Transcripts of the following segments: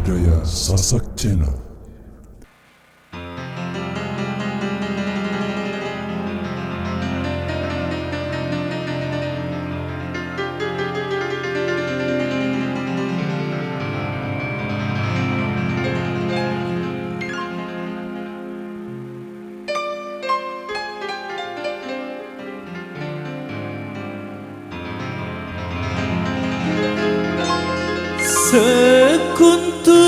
budaya Sasak Channel. Sekuntum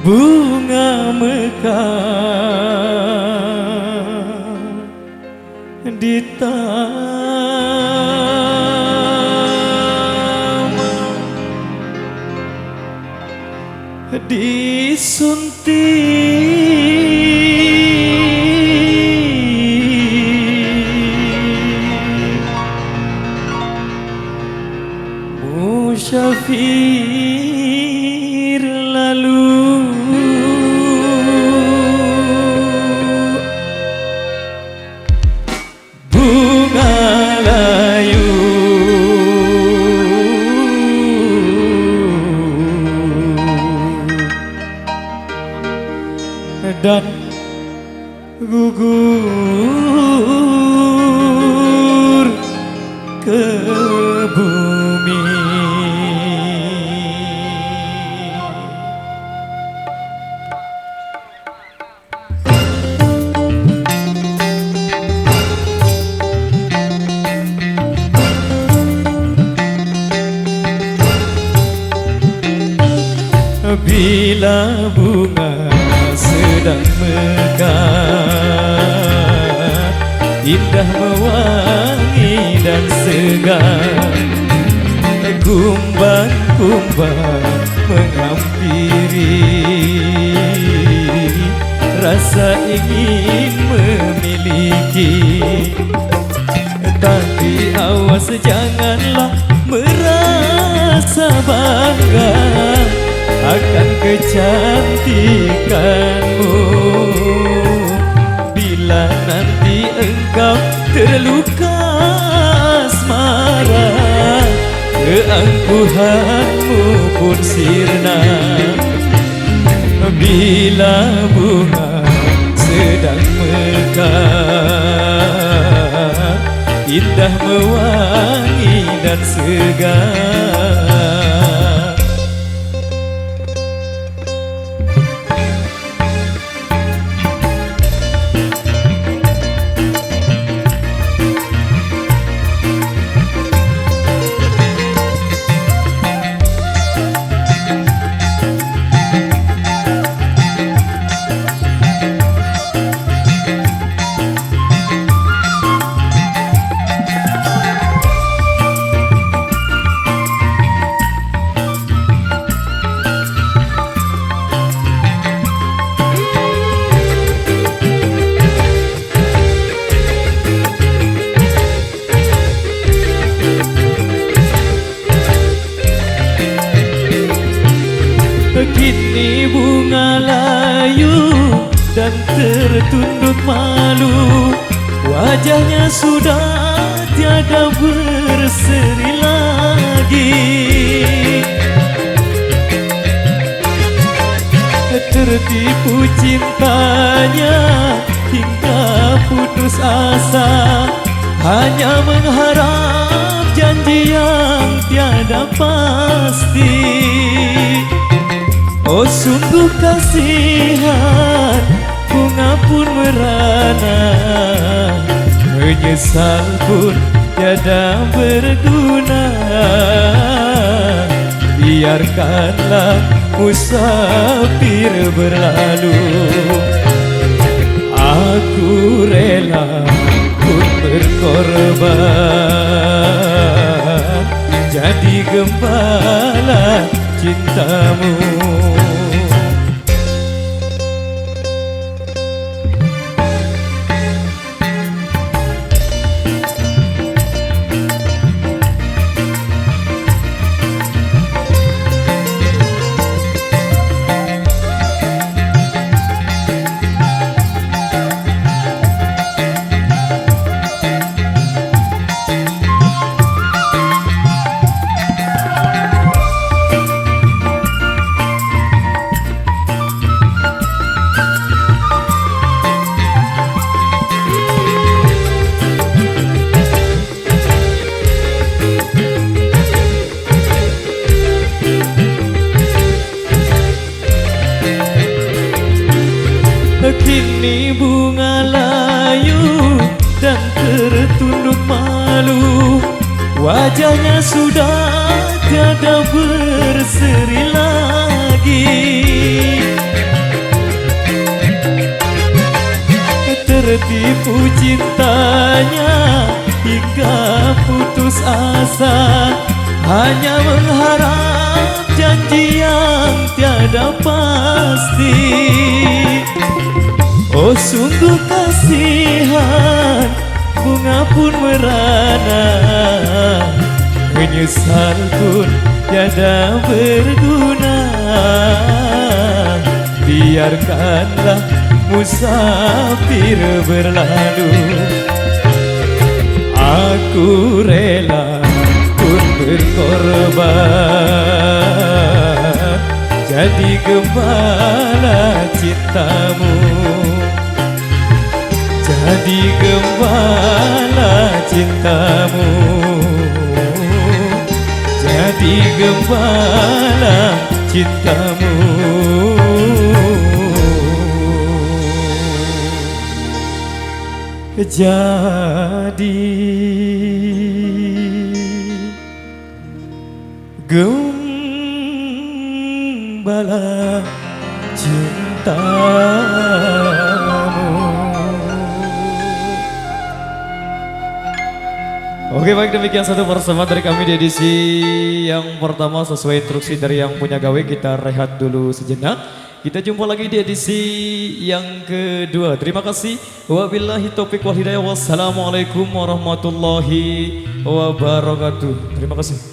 bunga mekar di taman Musyafir lalu bunga layu dan gugur ke bumi. Bila bunga sedang mekar, indah mewangi dan segar, kumbang-kumbang menghampiri, rasa ingin memiliki. Tapi awas janganlah merasa bangga akan kecantikanmu. Bila nanti engkau terluka asmara, keangkuhanmu pun sirna. Bila bunga sedang mekar, indah mewangi dan segar, kini bunga layu dan tertunduk malu, wajahnya sudah tiada berseri lagi. Tertipu cintanya hingga putus asa, hanya mengharap janji yang tiada pasti. Oh sungguh kasihan, bunga pun merana, menyesal pun tiada berguna. Biarkanlah musafir berlalu, aku rela pun berkorban jadi gembala cintamu. tunduk malu, wajahnya sudah tiada berseri lagi. Tertipu cintanya hingga putus asa, hanya mengharap janji yang tiada pasti. Oh sungguh kasihan, bunga pun merana, menyesal pun tiada berguna. Biarkanlah musafir berlalu, aku rela pun berkorban jadi gembala cintamu, jadi gembala cintamu, jadi gembala cintamu. Jadi gembala cintamu. Oke, baik, demikian satu persembahan dari kami di edisi yang pertama. Sesuai instruksi dari yang punya gawe, kita rehat dulu sejenak. Kita jumpa lagi di edisi yang kedua. Terima kasih. Wabillahi taufiq wal hidayah. Wassalamualaikum warahmatullahi wabarakatuh. Terima kasih.